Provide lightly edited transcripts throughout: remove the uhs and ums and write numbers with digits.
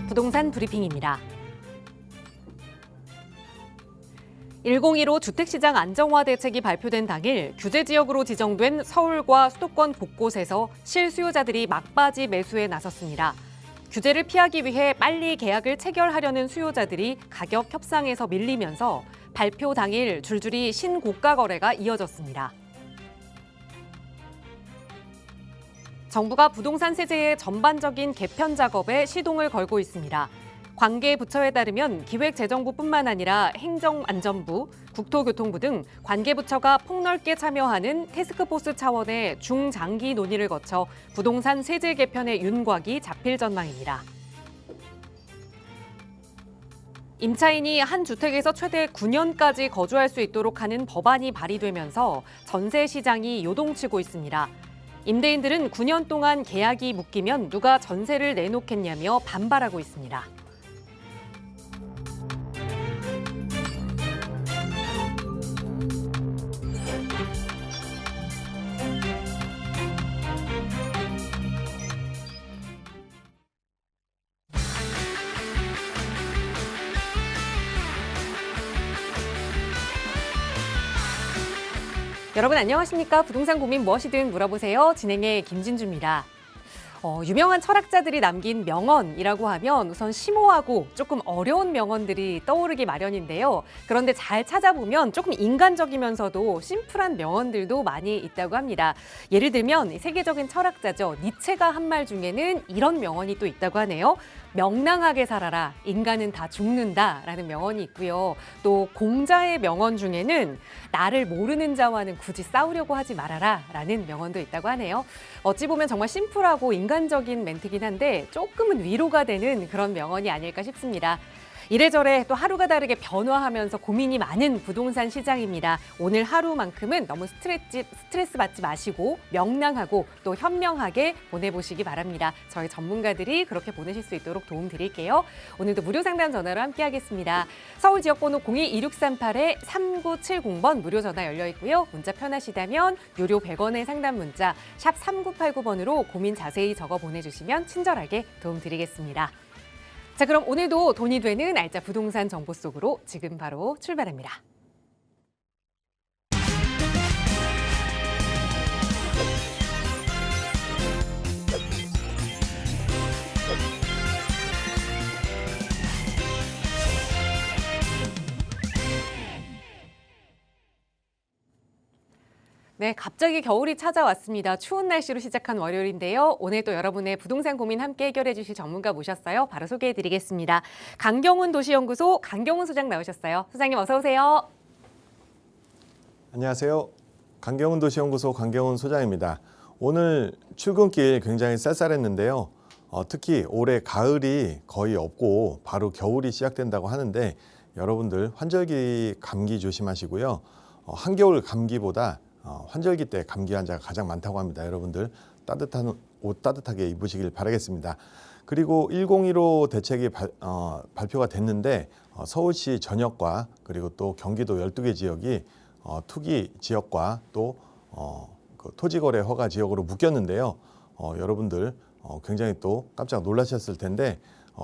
부동산 브리핑입니다. 1015 주택시장 안정화 대책이 발표된 당일 규제지역으로 지정된 서울과 수도권 곳곳에서 실수요자들이 막바지 매수에 나섰습니다. 규제를 피하기 위해 빨리 계약을 체결하려는 수요자들이 가격 협상에서 밀리면서 발표 당일 줄줄이 신고가 거래가 이어졌습니다. 정부가 부동산 세제의 전반적인 개편 작업에 시동을 걸고 있습니다. 관계 부처에 따르면 기획재정부뿐만 아니라 행정안전부, 국토교통부 등 관계 부처가 폭넓게 참여하는 태스크포스 차원의 중장기 논의를 거쳐 부동산 세제 개편의 윤곽이 잡힐 전망입니다. 임차인이 한 주택에서 최대 9년까지 거주할 수 있도록 하는 법안이 발의되면서 전세 시장이 요동치고 있습니다. 임대인들은 9년 동안 계약이 묶이면 누가 전세를 내놓겠냐며 반발하고 있습니다. 여러분 안녕하십니까? 부동산 고민 무엇이든 물어보세요. 진행의 김진주입니다. 유명한 철학자들이 남긴 명언이라고 하면 우선 심오하고 조금 어려운 명언들이 떠오르기 마련인데요. 그런데 잘 찾아보면 조금 인간적이면서도 심플한 명언들도 많이 있다고 합니다. 예를 들면 세계적인 철학자죠. 니체가 한 말 중에는 이런 명언이 또 있다고 하네요. 명랑하게 살아라. 인간은 다 죽는다라는 명언이 있고요. 또 공자의 명언 중에는 나를 모르는 자와는 굳이 싸우려고 하지 말아라 라는 명언도 있다고 하네요. 어찌 보면 정말 심플하고 인간적인 멘트긴 한데 조금은 위로가 되는 그런 명언이 아닐까 싶습니다. 이래저래 또 하루가 다르게 변화하면서 고민이 많은 부동산 시장입니다. 오늘 하루만큼은 너무 스트레스 받지 마시고 명랑하고 또 현명하게 보내보시기 바랍니다. 저희 전문가들이 그렇게 보내실 수 있도록 도움 드릴게요. 오늘도 무료 상담 전화로 함께하겠습니다. 서울 지역번호 02-2638-3970번 무료 전화 열려 있고요. 문자 편하시다면 유료 100원의 상담 문자 샵 3989번으로 고민 자세히 적어 보내주시면 친절하게 도움 드리겠습니다. 자, 그럼 오늘도 돈이 되는 알짜 부동산 정보 속으로 지금 바로 출발합니다. 네, 갑자기 겨울이 찾아왔습니다. 추운 날씨로 시작한 월요일인데요. 오늘 또 여러분의 부동산 고민 함께 해결해 주실 전문가 모셨어요. 바로 소개해 드리겠습니다. 강경훈 도시연구소 강경훈 소장 나오셨어요. 소장님 어서 오세요. 안녕하세요. 강경훈 도시연구소 강경훈 소장입니다. 오늘 출근길 굉장히 쌀쌀했는데요. 특히 올해 가을이 거의 없고 바로 겨울이 시작된다고 하는데 여러분들 환절기 감기 조심하시고요. 한겨울 감기보다 환절기 때 감기 환자가 가장 많다고 합니다. 여러분들 따뜻한 옷 따뜻하게 입으시길 바라겠습니다. 그리고 1015 대책이 발표가 됐는데 서울시 전역과 그리고 또 경기도 12개 지역이 투기 지역과 또 그 토지거래 허가 지역으로 묶였는데요. 여러분들 굉장히 또 깜짝 놀라셨을 텐데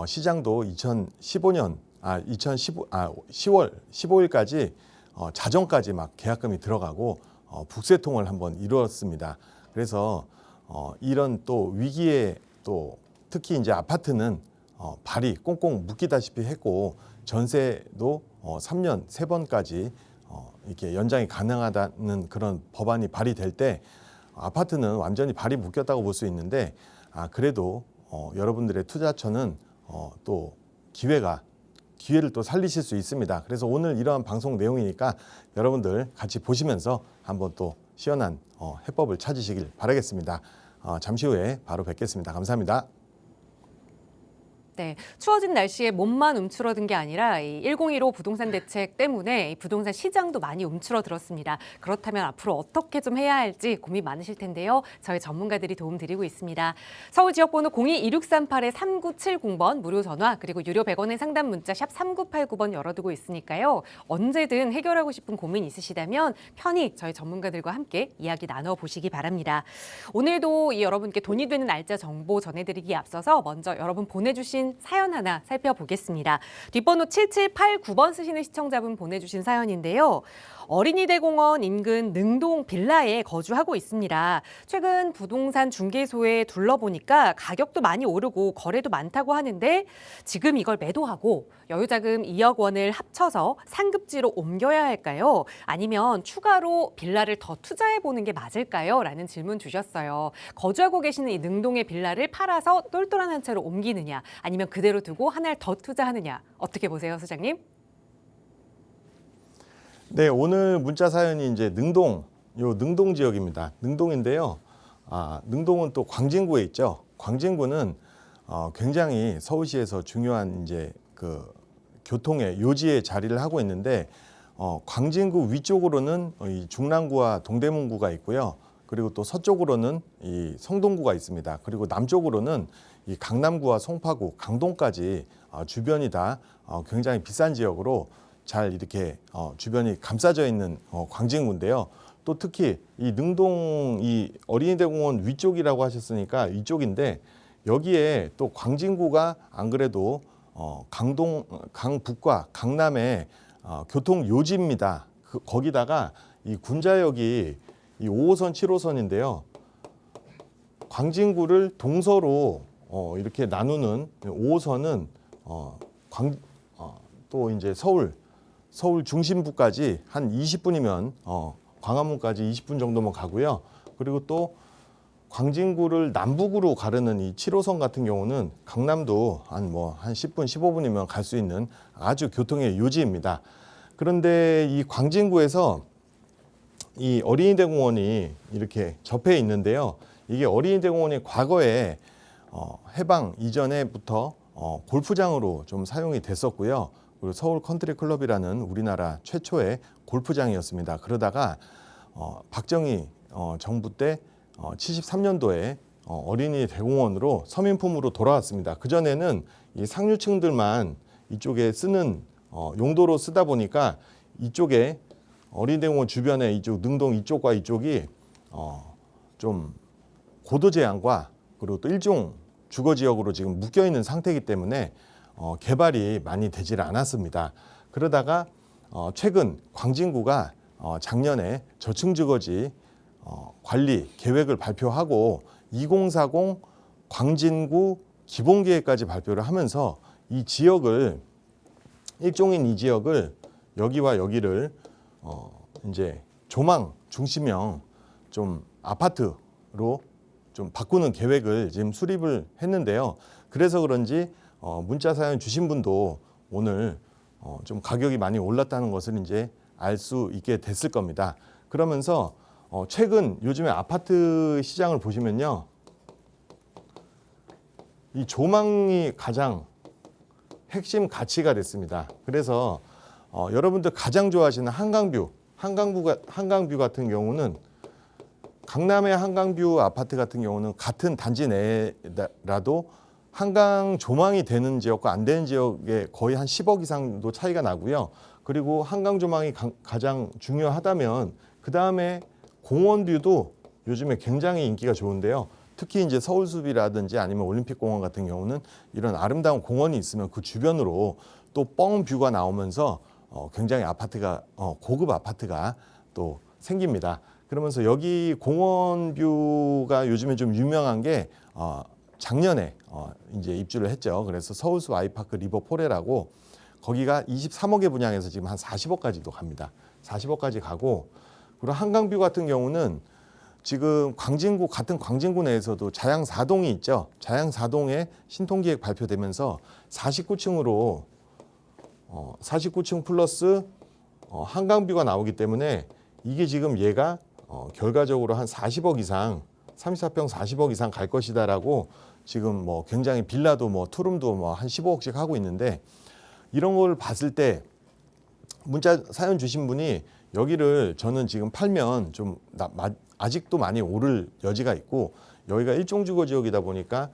시장도 10월 15일까지 자정까지 막 계약금이 들어가고 북새통을 한번 이루었습니다. 그래서 이런 또 위기에 또 특히 이제 아파트는 발이 꽁꽁 묶이다시피 했고 전세도 3년 3번까지 이렇게 연장이 가능하다는 그런 법안이 발의될 때 아파트는 완전히 발이 묶였다고 볼 수 있는데 그래도 여러분들의 투자처는 또 기회를 또 살리실 수 있습니다. 그래서 오늘 이러한 방송 내용이니까 여러분들 같이 보시면서 한번 또 시원한 해법을 찾으시길 바라겠습니다. 잠시 후에 바로 뵙겠습니다. 감사합니다. 네, 추워진 날씨에 몸만 움츠러든 게 아니라 이 1015 부동산 대책 때문에 이 부동산 시장도 많이 움츠러들었습니다. 그렇다면 앞으로 어떻게 좀 해야 할지 고민 많으실 텐데요. 저희 전문가들이 도움 드리고 있습니다. 서울 지역번호 02-2638-3970번 무료 전화 그리고 유료 100원의 상담 문자 샵 3989번 열어두고 있으니까요. 언제든 해결하고 싶은 고민 있으시다면 편히 저희 전문가들과 함께 이야기 나눠보시기 바랍니다. 오늘도 여러분께 돈이 되는 알짜 정보 전해드리기에 앞서서 먼저 여러분 보내주신 보내주신 사연 하나 살펴보겠습니다. 뒷번호 7789번 쓰시는 시청자분 보내주신 사연인데요. 어린이 대공원 인근 능동 빌라에 거주하고 있습니다. 최근 부동산 중개소에 둘러보니까 가격도 많이 오르고 거래도 많다고 하는데 지금 이걸 매도하고 여유자금 2억 원을 합쳐서 상급지로 옮겨야 할까요? 아니면 추가로 빌라를 더 투자해보는 게 맞을까요? 라는 질문 주셨어요. 거주하고 계시는 이 능동의 빌라를 팔아서 똘똘한 한 채로 옮기느냐 아니면 그대로 두고 하나를 더 투자하느냐 어떻게 보세요, 소장님? 네, 오늘 문자 사연이 이제 능동 지역입니다. 능동인데요. 능동은 또 광진구에 있죠. 광진구는 굉장히 서울시에서 중요한 이제 그 교통의 요지에 자리를 하고 있는데 광진구 위쪽으로는 이 중랑구와 동대문구가 있고요. 그리고 또 서쪽으로는 이 성동구가 있습니다. 그리고 남쪽으로는 이 강남구와 송파구, 강동까지 주변이 다 굉장히 비싼 지역으로 잘 이렇게 주변이 감싸져 있는 광진구인데요. 또 특히 이 능동 이 어린이대공원 위쪽이라고 하셨으니까 이쪽인데 여기에 또 광진구가 안 그래도 강북과 강남의 교통 요지입니다. 거기다가 이 군자역이 이 5호선, 7호선인데요. 광진구를 동서로 이렇게 나누는 5호선은 또 이제 서울 중심부까지 한 20분이면 광화문까지 20분 정도면 가고요. 그리고 또 광진구를 남북으로 가르는 이 7호선 같은 경우는 강남도 한 10분, 15분이면 갈 수 있는 아주 교통의 요지입니다. 그런데 이 광진구에서 이 어린이대공원이 이렇게 접해 있는데요. 이게 어린이대공원이 과거에 해방 이전에부터 골프장으로 좀 사용이 됐었고요. 그리고 서울 컨트리 클럽이라는 우리나라 최초의 골프장이었습니다. 그러다가 박정희 정부 때 73년도에 어린이 대공원으로 서민품으로 돌아왔습니다. 그전에는 이 상류층들만 이쪽에 쓰는 용도로 쓰다 보니까 이쪽에 어린이대공원 주변에 이쪽 능동 이쪽과 이쪽이 좀 고도 제한과 그리고 또 일종 주거지역으로 지금 묶여 있는 상태이기 때문에 개발이 많이 되질 않았습니다. 그러다가 최근 광진구가 작년에 저층주거지 관리 계획을 발표하고 2040 광진구 기본계획까지 발표를 하면서 이 지역을 일종인 이 지역을 여기와 여기를 이제 조망 중심형 좀 아파트로 좀 바꾸는 계획을 지금 수립을 했는데요. 그래서 그런지 문자 사연 주신 분도 오늘 좀 가격이 많이 올랐다는 것을 이제 알 수 있게 됐을 겁니다. 그러면서 최근 요즘에 아파트 시장을 보시면요. 이 조망이 가장 핵심 가치가 됐습니다. 그래서 여러분들 가장 좋아하시는 한강뷰 같은 경우는 강남의 한강뷰 아파트 같은 경우는 같은 단지 내라도 한강 조망이 되는 지역과 안 되는 지역에 거의 한 10억 이상도 차이가 나고요. 그리고 한강 조망이 가장 중요하다면 그 다음에 공원뷰도 요즘에 굉장히 인기가 좋은데요. 특히 이제 서울숲이라든지 아니면 올림픽공원 같은 경우는 이런 아름다운 공원이 있으면 그 주변으로 또 뻥 뷰가 나오면서 굉장히 아파트가 고급 아파트가 또 생깁니다. 그러면서 여기 공원 뷰가 요즘에 좀 유명한 게 작년에 이제 입주를 했죠. 그래서 서울숲 아이파크 리버포레라고 거기가 23억에 분양해서 지금 한 40억까지도 갑니다. 40억까지 가고 그리고 한강뷰 같은 경우는 지금 같은 광진구 내에서도 자양 4동이 있죠. 자양 4동에 신통기획 발표되면서 49층으로 49층 플러스 한강뷰가 나오기 때문에 이게 지금 얘가 결과적으로 한 40억 이상 34평 40억 이상 갈 것이다라고 지금 뭐 굉장히 빌라도 뭐 투룸도 뭐 한 15억씩 하고 있는데 이런 걸 봤을 때 문자 사연 주신 분이 여기를 저는 지금 팔면 좀 아직도 많이 오를 여지가 있고 여기가 일종주거 지역이다 보니까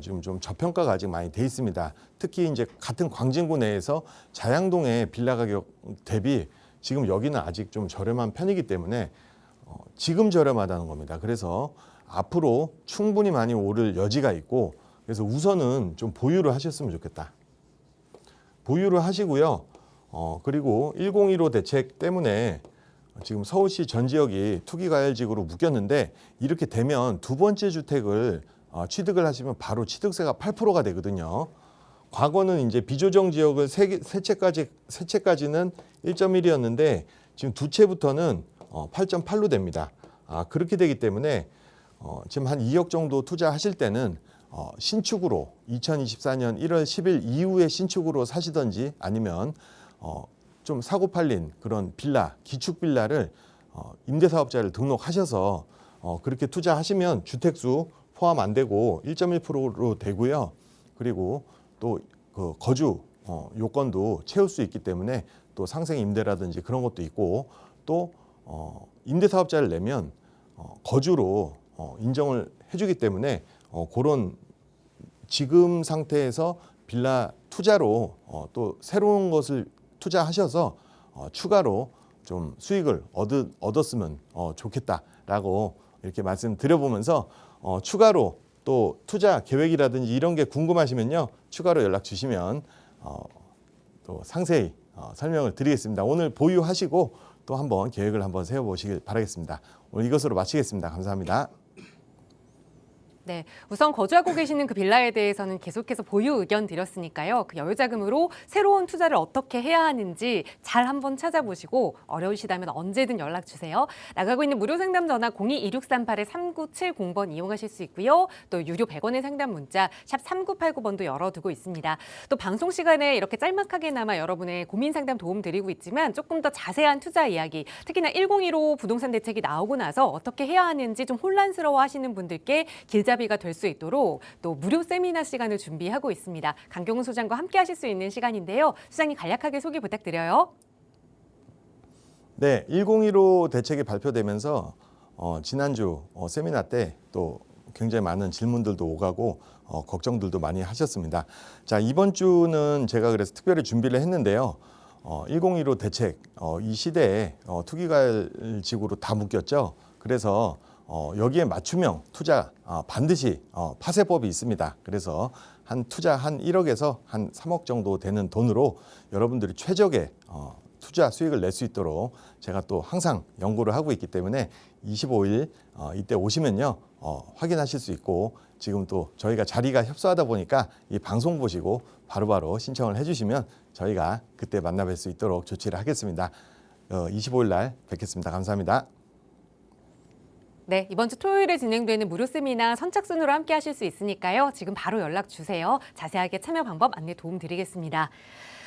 지금 좀 저평가가 아직 많이 돼 있습니다. 특히 이제 같은 광진구 내에서 자양동의 빌라 가격 대비 지금 여기는 아직 좀 저렴한 편이기 때문에 지금 저렴하다는 겁니다. 그래서 앞으로 충분히 많이 오를 여지가 있고 그래서 우선은 좀 보유를 하셨으면 좋겠다. 보유를 하시고요. 그리고 1015 대책 때문에 지금 서울시 전 지역이 투기과열지구로 묶였는데 이렇게 되면 두 번째 주택을 취득을 하시면 바로 취득세가 8%가 되거든요. 과거는 이제 비조정 지역을 세 채까지는 1.1이었는데 지금 두 채부터는 8.8로 됩니다. 그렇게 되기 때문에 지금 한 2억 정도 투자하실 때는 신축으로 2024년 1월 10일 이후에 신축으로 사시든지 아니면 좀 사고 팔린 그런 빌라, 기축 빌라를 임대사업자를 등록하셔서 그렇게 투자하시면 주택수 포함 안 되고 1.1%로 되고요. 그리고 또 그 거주 요건도 채울 수 있기 때문에 또 상생 임대라든지 그런 것도 있고 또 임대사업자를 내면 거주로 인정을 해주기 때문에 그런 지금 상태에서 빌라 투자로 또 새로운 것을 투자하셔서 추가로 좀 수익을 얻었으면 좋겠다라고 이렇게 말씀드려보면서 추가로 또 투자 계획이라든지 이런 게 궁금하시면요 추가로 연락 주시면 또 상세히 설명을 드리겠습니다. 오늘 보유하시고 또 한번 계획을 한번 세워보시길 바라겠습니다. 오늘 이것으로 마치겠습니다. 감사합니다. 네, 우선 거주하고 계시는 그 빌라에 대해서는 계속해서 보유 의견 드렸으니까요. 그 여유자금으로 새로운 투자를 어떻게 해야 하는지 잘 한번 찾아보시고 어려우시다면 언제든 연락 주세요. 나가고 있는 무료 상담 전화 02-2638-3970번 이용하실 수 있고요. 또 유료 100원의 상담 문자 샵 3989번도 열어두고 있습니다. 또 방송 시간에 이렇게 짤막하게나마 여러분의 고민 상담 도움 드리고 있지만 조금 더 자세한 투자 이야기, 특히나 1015 부동산 대책이 나오고 나서 어떻게 해야 하는지 좀 혼란스러워 하시는 분들께 길잡이가 될 수 있도록 또 무료 세미나 시간을 준비하고 있습니다. 강경훈 소장과 함께 하실 수 있는 시간인데요. 소장님 간략하게 소개 부탁드려요. 네, 1015 대책이 발표되면서 지난주 세미나 때 또 굉장히 많은 질문들도 오가고 걱정들도 많이 하셨습니다. 자, 이번 주는 제가 그래서 특별히 준비를 했는데요. 1015 대책 이 시대에 투기과열지구로 다 묶였죠. 그래서 여기에 맞춤형 투자 반드시 파쇄법이 있습니다. 그래서 한 투자 한 1억에서 한 3억 정도 되는 돈으로 여러분들이 최적의 투자 수익을 낼 수 있도록 제가 또 항상 연구를 하고 있기 때문에 25일 이때 오시면요 확인하실 수 있고 지금 또 저희가 자리가 협소하다 보니까 이 방송 보시고 바로바로 신청을 해주시면 저희가 그때 만나 뵐 수 있도록 조치를 하겠습니다. 25일 날 뵙겠습니다. 감사합니다. 네, 이번 주 토요일에 진행되는 무료 세미나 선착순으로 함께 하실 수 있으니까요. 지금 바로 연락 주세요. 자세하게 참여 방법 안내 도움 드리겠습니다.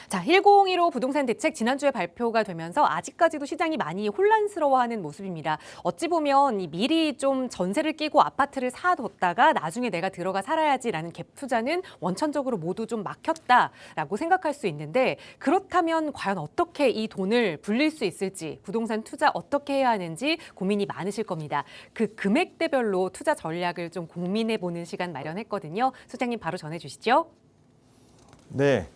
자, 1015 부동산 대책 지난주에 발표가 되면서 아직까지도 시장이 많이 혼란스러워하는 모습입니다. 어찌 보면 미리 좀 전세를 끼고 아파트를 사뒀다가 나중에 내가 들어가 살아야지라는 갭 투자는 원천적으로 모두 좀 막혔다라고 생각할 수 있는데 그렇다면 과연 어떻게 이 돈을 불릴 수 있을지 부동산 투자 어떻게 해야 하는지 고민이 많으실 겁니다. 그 금액대별로 투자 전략을 좀 고민해보는 시간 마련했거든요. 소장님 바로 전해주시죠. 네.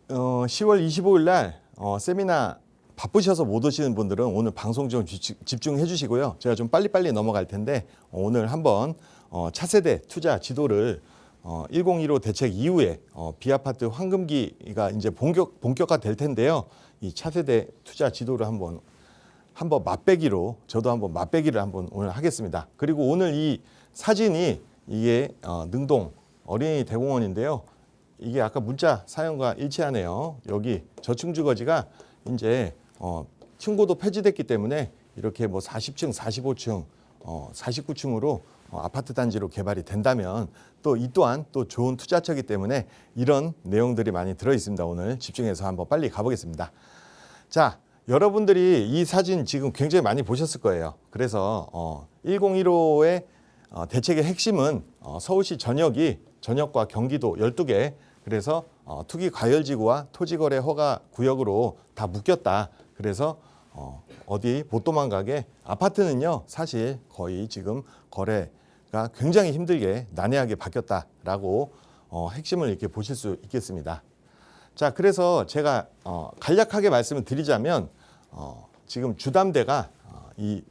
10월 25일 날 세미나 바쁘셔서 못 오시는 분들은 오늘 방송 좀 집중해 주시고요. 제가 좀 빨리빨리 넘어갈 텐데 오늘 한번 차세대 투자 지도를 1015 대책 이후에 비아파트 황금기가 이제 본격화 될 텐데요. 이 차세대 투자 지도를 한번 맛배기로 저도 한번 맛배기를 한번 오늘 하겠습니다. 그리고 오늘 이 사진이 이게 능동 어린이 대공원인데요. 이게 아까 문자 사연과 일치하네요. 여기 저층주거지가 이제 층고도 폐지됐기 때문에 이렇게 뭐 40층, 45층, 49층으로 아파트 단지로 개발이 된다면 또 이 또한 또 좋은 투자처이기 때문에 이런 내용들이 많이 들어 있습니다. 오늘 집중해서 한번 빨리 가보겠습니다. 자, 여러분들이 이 사진 지금 굉장히 많이 보셨을 거예요. 그래서 1015의 대책의 핵심은 서울시 전역과 경기도 12개 그래서 투기 과열지구와 토지거래 허가 구역으로 다 묶였다. 그래서 어디 못 도망가게 아파트는요 사실 거의 지금 거래가 굉장히 힘들게 난해하게 바뀌었다라고 핵심을 이렇게 보실 수 있겠습니다. 자, 그래서 제가 간략하게 말씀을 드리자면 지금 주담대가 이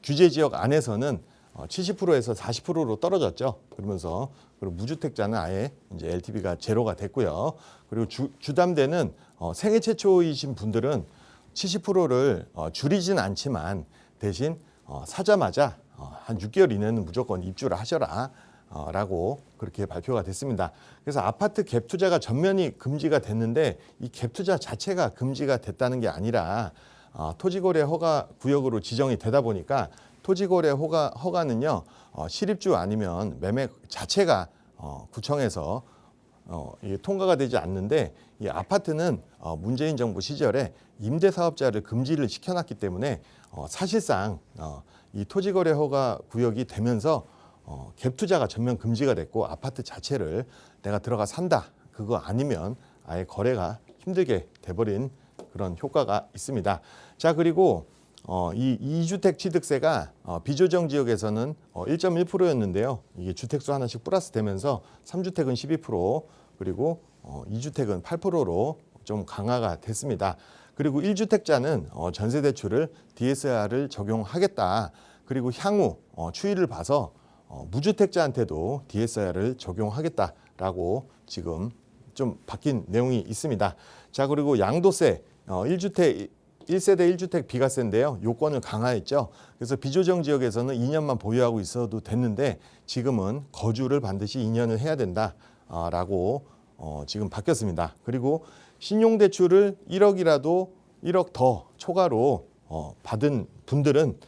규제 지역 안에서는 70%에서 40%로 떨어졌죠. 그러면서 그리고 무주택자는 아예 이제 LTV가 제로가 됐고요. 그리고 주담대는 생애 최초이신 분들은 70%를 줄이진 않지만 대신 사자마자 한 6개월 이내는 무조건 입주를 하셔라 라고 그렇게 발표가 됐습니다. 그래서 아파트 갭 투자가 전면이 금지가 됐는데 이 갭 투자 자체가 금지가 됐다는 게 아니라 토지거래 허가 구역으로 지정이 되다 보니까 토지거래 허가는요 실입주 아니면 매매 자체가 구청에서 이게 통과가 되지 않는데 이 아파트는 문재인 정부 시절에 임대사업자를 금지를 시켜놨기 때문에 사실상 이 토지거래 허가 구역이 되면서 갭 투자가 전면 금지가 됐고 아파트 자체를 내가 들어가 산다 그거 아니면 아예 거래가 힘들게 돼버린 그런 효과가 있습니다. 자 그리고 이 2주택 취득세가 비조정 지역에서는 1.1%였는데요. 이게 주택수 하나씩 플러스 되면서 3주택은 12% 그리고 2주택은 8%로 좀 강화가 됐습니다. 그리고 1주택자는 전세대출을 DSR을 적용하겠다. 그리고 향후 추이를 봐서 무주택자한테도 DSR을 적용하겠다라고 지금 좀 바뀐 내용이 있습니다. 자 그리고 양도세 1세대 1주택 비과세인데요. 요건을 강화했죠. 그래서 비조정 지역에서는 2년만 보유하고 있어도 됐는데 지금은 거주를 반드시 2년을 해야 된다라고 지금 바뀌었습니다. 그리고 신용대출을 1억이라도 1억 더 초과로 받은 분들은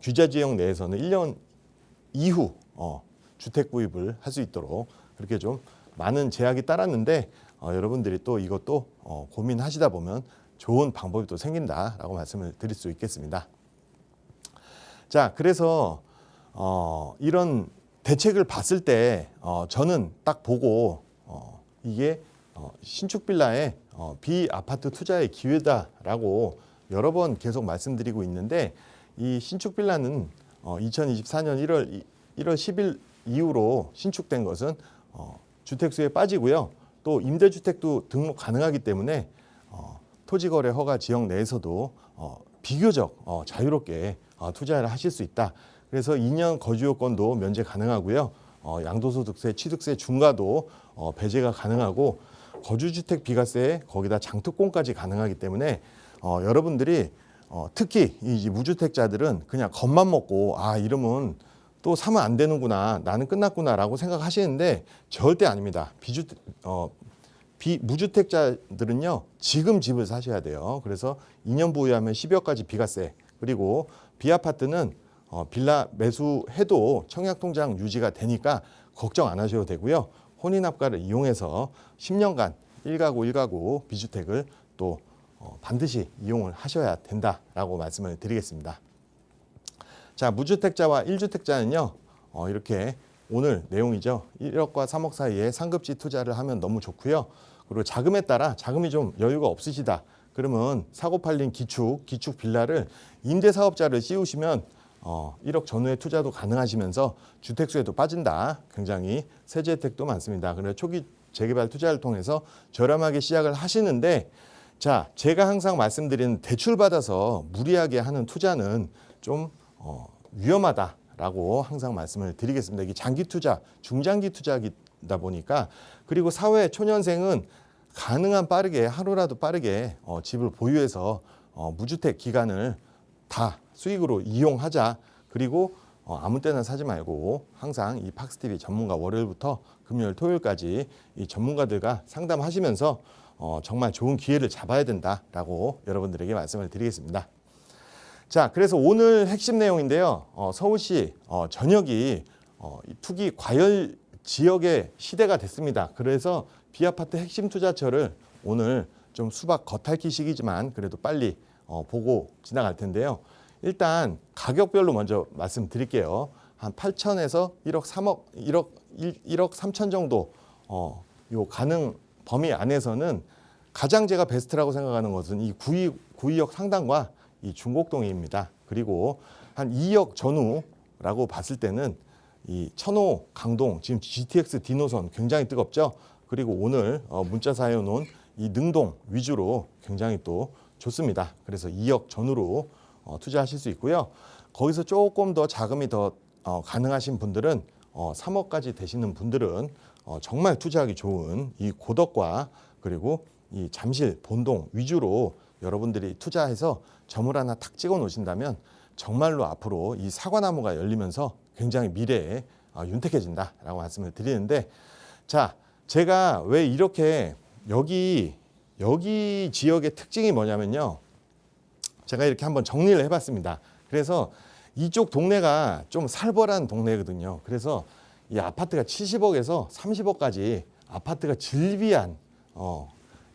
규제지역 내에서는 1년 이후 주택 구입을 할 수 있도록 그렇게 좀 많은 제약이 따랐는데 여러분들이 또 이것도 고민하시다 보면 좋은 방법이 또 생긴다라고 말씀을 드릴 수 있겠습니다. 자, 그래서 이런 대책을 봤을 때 저는 딱 보고 이게 신축 빌라의 비아파트 투자의 기회다라고 여러 번 계속 말씀드리고 있는데 이 신축 빌라는 2024년 1월 10일 이후로 신축된 것은 주택수에 빠지고요. 또 임대주택도 등록 가능하기 때문에 토지거래 허가 지역 내에서도 비교적 자유롭게 투자를 하실 수 있다. 그래서 2년 거주요건도 면제 가능하고요. 양도소득세, 취득세 중과도 배제가 가능하고 거주주택 비과세 거기다 장특공까지 가능하기 때문에 여러분들이 특히 이 무주택자들은 그냥 겁만 먹고 이러면 또 사면 안 되는구나 나는 끝났구나라고 생각하시는데 절대 아닙니다. 무주택자들은요 지금 집을 사셔야 돼요. 그래서 2년 보유하면 10여까지 비과세 그리고 비아파트는 빌라 매수해도 청약통장 유지가 되니까 걱정 안 하셔도 되고요. 혼인합가를 이용해서 10년간 1가구 1가구 비주택을 또 반드시 이용을 하셔야 된다라고 말씀을 드리겠습니다. 자, 무주택자와 1주택자는요. 이렇게 오늘 내용이죠. 1억과 3억 사이에 상급지 투자를 하면 너무 좋고요. 그리고 자금에 따라 자금이 좀 여유가 없으시다. 그러면 사고 팔린 기축 빌라를 임대사업자를 씌우시면 1억 전후에 투자도 가능하시면서 주택수에도 빠진다. 굉장히 세제 혜택도 많습니다. 그래서 초기 재개발 투자를 통해서 저렴하게 시작을 하시는데 자, 제가 항상 말씀드리는 대출받아서 무리하게 하는 투자는 좀 위험하다라고 항상 말씀을 드리겠습니다. 이게 장기 투자, 중장기 투자이다 보니까 그리고 사회 초년생은 가능한 빠르게 하루라도 빠르게 집을 보유해서 무주택 기간을 다 수익으로 이용하자. 그리고 아무 때나 사지 말고 항상 이 팍스TV 전문가 월요일부터 금요일 토요일까지 이 전문가들과 상담하시면서 정말 좋은 기회를 잡아야 된다라고 여러분들에게 말씀을 드리겠습니다. 자, 그래서 오늘 핵심 내용인데요. 서울시 전역이 투기 과열 지역의 시대가 됐습니다. 그래서 비아파트 핵심 투자처를 오늘 좀 수박 겉핥기 식이지만 그래도 빨리 보고 지나갈 텐데요. 일단 가격별로 먼저 말씀드릴게요. 한 8천에서 1억 3천 정도 요 가능 범위 안에서는 가장 제가 베스트라고 생각하는 것은 이 구의역 상단과 이 중곡동입니다. 그리고 한 2억 전후라고 봤을 때는 이 천호, 강동, 지금 GTX D노선 굉장히 뜨겁죠. 그리고 오늘 문자 사연 온 이 능동 위주로 굉장히 또 좋습니다. 그래서 2억 전후로 투자하실 수 있고요. 거기서 조금 더 자금이 더 가능하신 분들은 3억까지 되시는 분들은 정말 투자하기 좋은 이 고덕과 그리고 이 잠실, 본동 위주로 여러분들이 투자해서 점을 하나 탁 찍어 놓으신다면 정말로 앞으로 이 사과나무가 열리면서 굉장히 미래에 윤택해진다라고 말씀을 드리는데, 자, 제가 왜 이렇게 여기 지역의 특징이 뭐냐면요. 제가 이렇게 한번 정리를 해봤습니다. 그래서 이쪽 동네가 좀 살벌한 동네거든요. 그래서 이 아파트가 70억에서 30억까지 아파트가 즐비한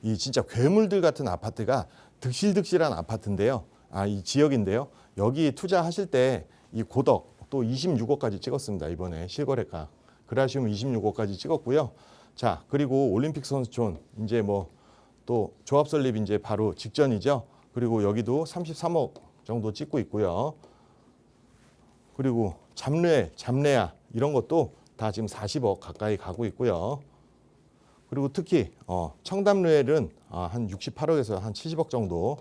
이 진짜 괴물들 같은 아파트가 득실득실한 아파트인데요. 이 지역인데요. 여기 투자하실 때 이 고덕 또 26억까지 찍었습니다. 이번에 실거래가. 그라시움 26억까지 찍었고요. 자, 그리고 올림픽 선수촌 이제 뭐 또 조합 설립 이제 바로 직전이죠. 그리고 여기도 33억 정도 찍고 있고요. 그리고 잠레아 이런 것도 다 지금 40억 가까이 가고 있고요. 그리고 특히 청담루엘은 한 68억에서 한 70억 정도.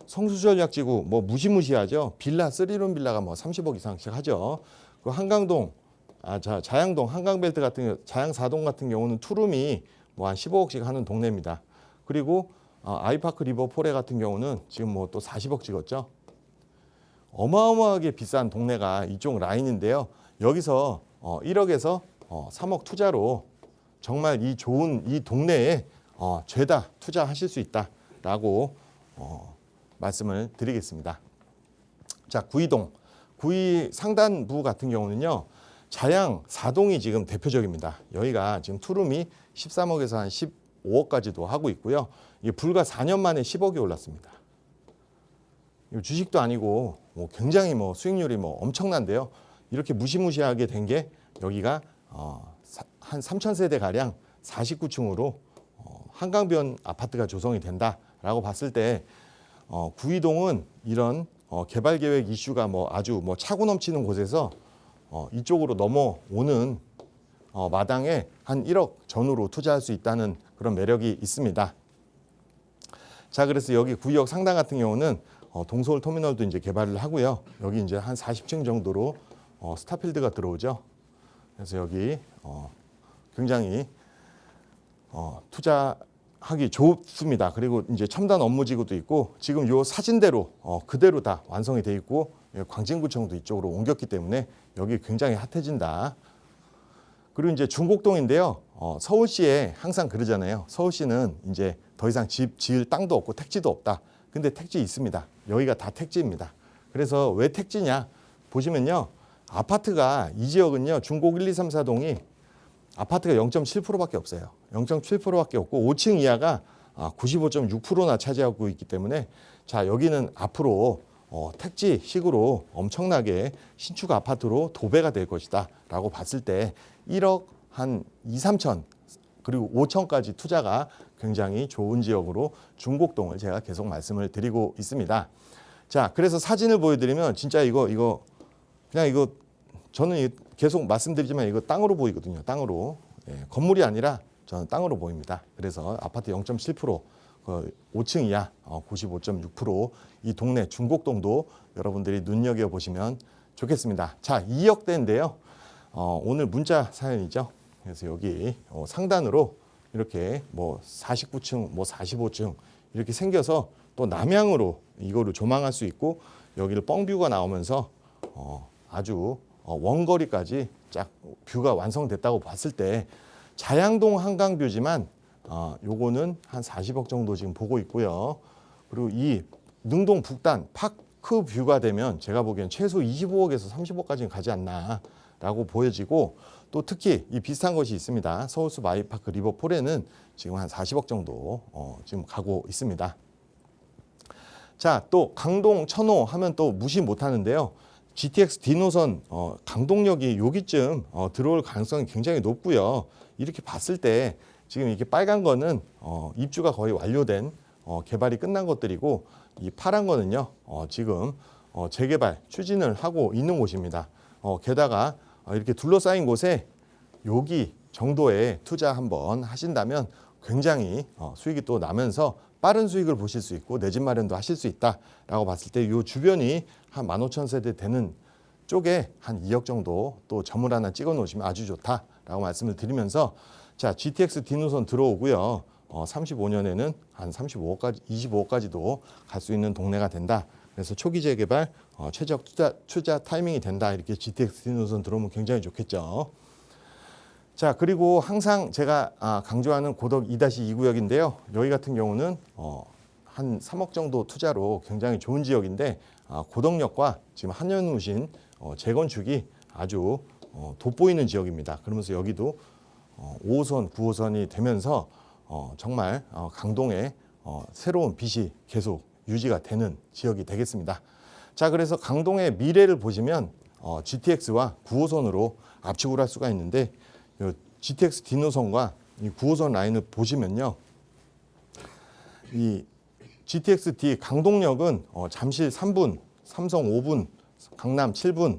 성수전략지구 뭐 무시무시하죠. 빌라 3룸 빌라가 뭐 30억 이상씩 하죠. 그 한강동 자양동 한강벨트 같은 경우 자양 4동 같은 경우는 투룸이 뭐 한 15억씩 하는 동네입니다. 그리고 아이파크 리버포레 같은 경우는 지금 뭐 또 40억 찍었죠. 어마어마하게 비싼 동네가 이쪽 라인인데요. 여기서 1억에서 3억 투자로 정말 이 좋은 이 동네에 죄다 투자하실 수 있다라고 말씀을 드리겠습니다. 자, 구이 상단부 같은 경우는요. 자양 4동이 지금 대표적입니다. 여기가 지금 투룸이 13억에서 한 15억까지도 하고 있고요. 이게 불과 4년 만에 10억이 올랐습니다. 주식도 아니고 뭐 굉장히 뭐 수익률이 뭐 엄청난데요. 이렇게 무시무시하게 된 게 여기가 한 3,000세대 가량 49층으로 한강변 아파트가 조성이 된다라고 봤을 때 구이동은 이런 개발 계획 이슈가 뭐 아주 뭐 차고 넘치는 곳에서 이쪽으로 넘어오는 마당에 한 1억 전후로 투자할 수 있다는 그런 매력이 있습니다. 자, 그래서 여기 구역 상단 같은 경우는 동서울 터미널도 이제 개발을 하고요. 여기 이제 한 40층 정도로 스타필드가 들어오죠. 그래서 여기 굉장히 투자하기 좋습니다. 그리고 이제 첨단 업무지구도 있고 지금 요 사진대로 그대로 다 완성이 돼 있고 광진구청도 이쪽으로 옮겼기 때문에 여기 굉장히 핫해진다. 그리고 이제 중곡동인데요. 서울시에 항상 그러잖아요. 서울시는 이제 더 이상 집 지을 땅도 없고 택지도 없다. 근데 택지 있습니다. 여기가 다 택지입니다. 그래서 왜 택지냐 보시면요. 아파트가 이 지역은요. 중곡 1, 2, 3, 4동이 아파트가 0.7%밖에 없어요. 0.7%밖에 없고 5층 이하가 95.6%나 차지하고 있기 때문에 자, 여기는 앞으로 택지식으로 엄청나게 신축 아파트로 도배가 될 것이다 라고 봤을 때 1억 한 2, 3천 그리고 5천까지 투자가 굉장히 좋은 지역으로 중곡동을 제가 계속 말씀을 드리고 있습니다. 자, 그래서 사진을 보여드리면 진짜 이거 그냥 이거 저는 계속 말씀드리지만 이거 땅으로 보이거든요. 땅으로. 건물이 아니라 저는 땅으로 보입니다. 그래서 아파트 0.7%, 5층 이하 95.6%이 동네 중곡동도 여러분들이 눈여겨보시면 좋겠습니다. 자, 2억대인데요. 오늘 문자 사연이죠. 그래서 여기 상단으로 이렇게 뭐 49층, 뭐 45층 이렇게 생겨서 또 남향으로 이거를 조망할 수 있고 여기를 뻥뷰가 나오면서 아주 원거리까지 쫙 뷰가 완성됐다고 봤을 때 자양동 한강뷰지만 요거는 한 40억 정도 지금 보고 있고요. 그리고 이 능동 북단 파크 뷰가 되면 제가 보기엔 최소 25억에서 30억까지는 가지 않나라고 보여지고 또 특히 이 비슷한 것이 있습니다. 서울숲 아이파크 리버포레는 지금 한 40억 정도 지금 가고 있습니다. 자, 또 강동 천호 하면 또 무시 못하는데요. GTX D노선 강동역이 여기쯤 들어올 가능성이 굉장히 높고요. 이렇게 봤을 때 지금 이렇게 빨간 거는 입주가 거의 완료된 개발이 끝난 것들이고 이 파란 거는요 지금 재개발 추진을 하고 있는 곳입니다. 게다가 이렇게 둘러싸인 곳에 여기 정도의 투자 한번 하신다면 굉장히 수익이 또 나면서 빠른 수익을 보실 수 있고 내 집 마련도 하실 수 있다라고 봤을 때 이 주변이 한 15,000세대 되는 쪽에 한 2억 정도 또 점을 하나 찍어 놓으시면 아주 좋다라고 말씀을 드리면서 자, GTX D 노선 들어오고요. 35년에는 한 25억까지도 갈 수 있는 동네가 된다. 그래서 초기 재개발 최적 투자 타이밍이 된다. 이렇게 GTX D 노선 들어오면 굉장히 좋겠죠. 자, 그리고 항상 제가 강조하는 고덕 2-2 구역인데요. 여기 같은 경우는 한 3억 정도 투자로 굉장히 좋은 지역인데 고덕역과 지금 한현우신 재건축이 아주 돋보이는 지역입니다. 그러면서 여기도 5호선, 9호선이 되면서 정말 강동에 새로운 빛이 계속 유지가 되는 지역이 되겠습니다. 자, 그래서 강동의 미래를 보시면 GTX와 9호선으로 압축을 할 수가 있는데 GTX D 노선과 이 9호선 라인을 보시면요. 이 GTX D 강동역은 잠실 3분, 삼성 5분, 강남 7분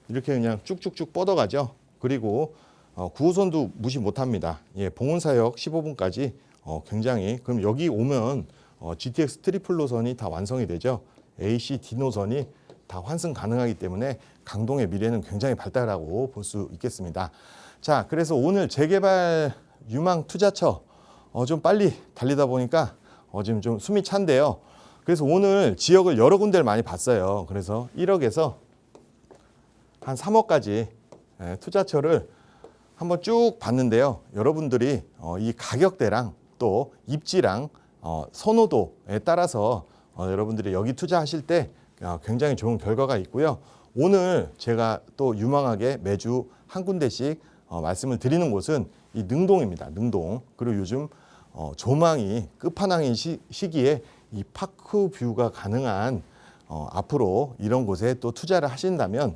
이렇게 그냥 쭉쭉쭉 뻗어가죠. 그리고 9호선도 무시 못합니다. 예, 봉은사역 15분까지 굉장히 그럼 여기 오면 GTX 트리플 노선이 다 완성이 되죠. AC D 노선이 다 환승 가능하기 때문에 강동의 미래는 굉장히 밝다라고 볼 수 있겠습니다. 자, 그래서 오늘 재개발 유망 투자처 좀 빨리 달리다 보니까 지금 좀 숨이 찬데요. 그래서 오늘 지역을 여러 군데를 많이 봤어요. 그래서 1억에서 한 3억까지 투자처를 한번 쭉 봤는데요. 여러분들이 이 가격대랑 또 입지랑 선호도에 따라서 여러분들이 여기 투자하실 때 굉장히 좋은 결과가 있고요. 오늘 제가 또 유망하게 매주 한 군데씩 말씀을 드리는 곳은 이 능동입니다. 능동. 그리고 요즘 조망이 끝판왕인 시기에 이 파크 뷰가 가능한 앞으로 이런 곳에 또 투자를 하신다면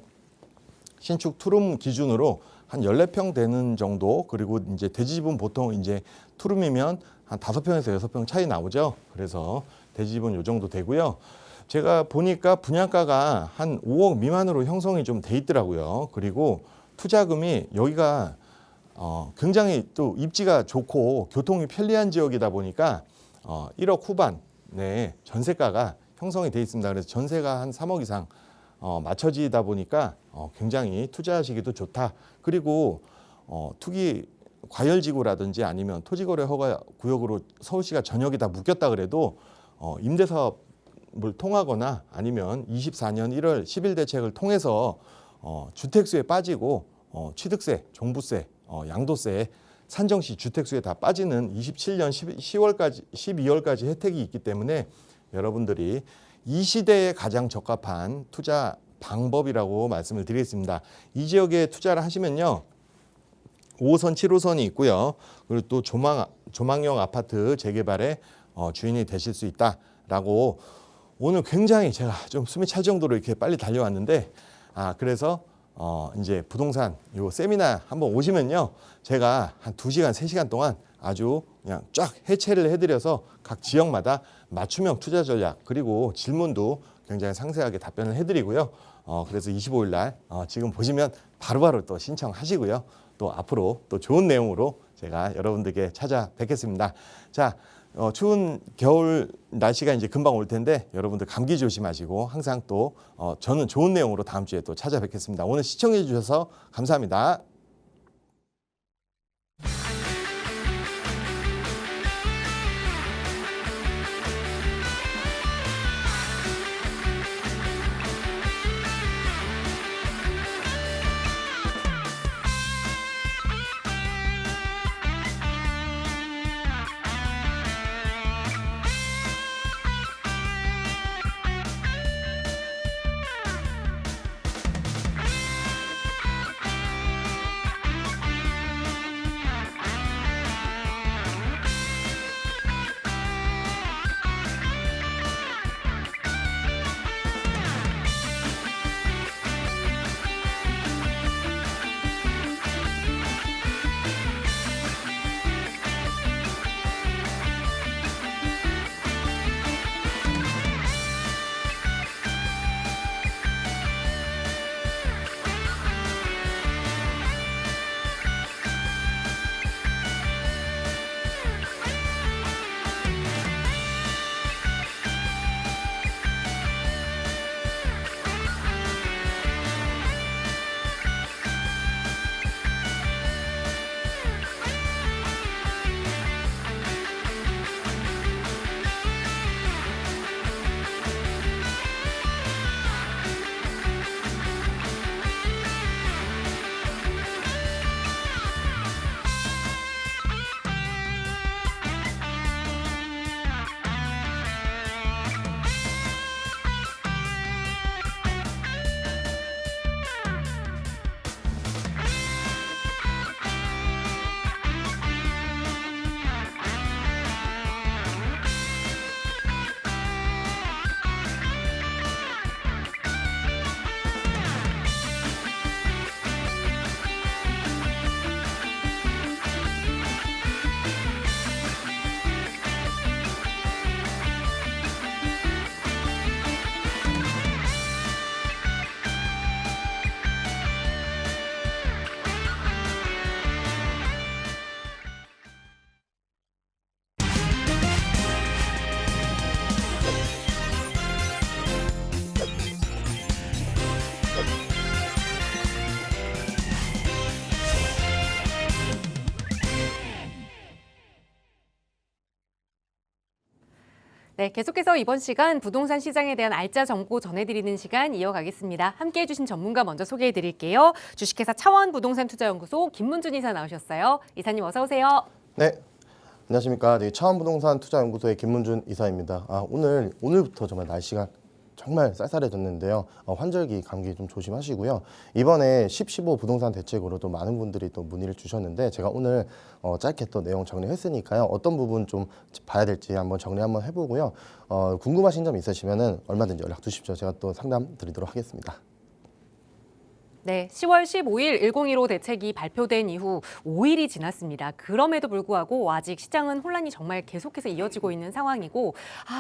신축 투룸 기준으로 한 14평 되는 정도, 그리고 이제 대지집은 보통 이제 투룸이면 한 5평에서 6평 차이 나오죠. 그래서 대지집은 요 정도 되고요. 제가 보니까 분양가가 한 5억 미만으로 형성이 좀 돼 있더라고요. 그리고 투자금이 여기가 굉장히 또 입지가 좋고 교통이 편리한 지역이다 보니까 1억 후반에 전세가가 형성이 돼 있습니다. 그래서 전세가 한 3억 이상 맞춰지다 보니까 굉장히 투자하시기도 좋다. 그리고 투기 과열지구라든지 아니면 토지거래 허가 구역으로 서울시가 전역이 다 묶였다 그래도 임대사업을 통하거나 아니면 24년 1월 10일 대책을 통해서 주택수에 빠지고 취득세, 종부세, 양도세, 산정시 주택수에 다 빠지는 27년 12월까지 혜택이 있기 때문에 여러분들이 이 시대에 가장 적합한 투자 방법이라고 말씀을 드리겠습니다. 이 지역에 투자를 하시면요. 5호선, 7호선이 있고요. 그리고 또 조망형 아파트 재개발의 주인이 되실 수 있다라고 오늘 굉장히 제가 좀 숨이 찰 정도로 이렇게 빨리 달려왔는데 그래서 이제 부동산 요 세미나 한번 오시면요. 제가 한 2시간, 3시간 동안 아주 그냥 쫙 해체를 해드려서 각 지역마다 맞춤형 투자 전략 그리고 질문도 굉장히 상세하게 답변을 해드리고요. 그래서 25일 날 지금 보시면 바로바로 또 신청하시고요. 또 앞으로 또 좋은 내용으로 제가 여러분들께 찾아뵙겠습니다. 자, 추운 겨울 날씨가 이제 금방 올 텐데 여러분들 감기 조심하시고 항상 또 저는 좋은 내용으로 다음 주에 또 찾아뵙겠습니다. 오늘 시청해 주셔서 감사합니다. 네, 계속해서 이번 시간 부동산 시장에 대한 알짜 정보 전해드리는 시간 이어가겠습니다. 함께해 주신 전문가 먼저 소개해 드릴게요. 주식회사 차원 부동산 투자연구소 김문준 이사 나오셨어요. 이사님 어서 오세요. 네, 안녕하십니까. 차원부동산 투자연구소의 김문준 이사입니다. 오늘부터 정말 날씨가 정말 쌀쌀해졌는데요. 환절기 감기 좀 조심하시고요. 이번에 10.15 부동산 대책으로 또 많은 분들이 또 문의를 주셨는데 제가 오늘 짧게 또 내용 정리했으니까요. 어떤 부분 좀 봐야 될지 한번 정리 한번 해보고요. 궁금하신 점 있으시면은 얼마든지 연락 주십시오. 제가 또 상담 드리도록 하겠습니다. 네, 10월 15일 1015 대책이 발표된 이후 5일이 지났습니다. 그럼에도 불구하고 아직 시장은 혼란이 정말 계속해서 이어지고 있는 상황이고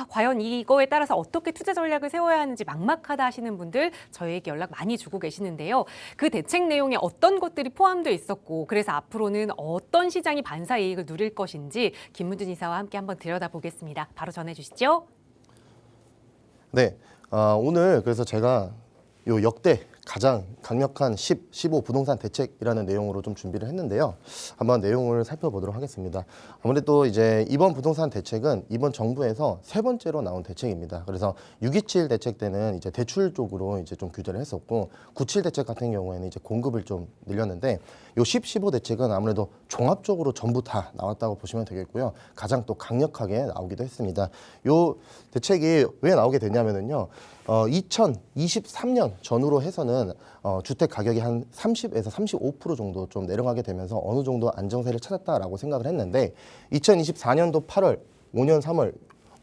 과연 이거에 따라서 어떻게 투자 전략을 세워야 하는지 막막하다 하시는 분들 저희에게 연락 많이 주고 계시는데요. 그 대책 내용에 어떤 것들이 포함되어 있었고 그래서 앞으로는 어떤 시장이 반사 이익을 누릴 것인지 김문준 이사와 함께 한번 들여다보겠습니다. 바로 전해주시죠. 네, 오늘 그래서 제가 요 역대 가장 강력한 15 부동산 대책이라는 내용으로 좀 준비를 했는데요. 한번 내용을 살펴보도록 하겠습니다. 아무래도 이제 이번 부동산 대책은 이번 정부에서 세 번째로 나온 대책입니다. 그래서 627 대책 때는 이제 대출 쪽으로 이제 좀 규제를 했었고 97 대책 같은 경우에는 이제 공급을 좀 늘렸는데 요 15 대책은 아무래도 종합적으로 전부 다 나왔다고 보시면 되겠고요. 가장 또 강력하게 나오기도 했습니다. 요 대책이 왜 나오게 됐냐면은요. 2023년 전후로 해서는 주택 가격이 한 30에서 35% 정도 좀 내려가게 되면서 어느 정도 안정세를 찾았다라고 생각을 했는데 2024년도 8월, 5년 3월,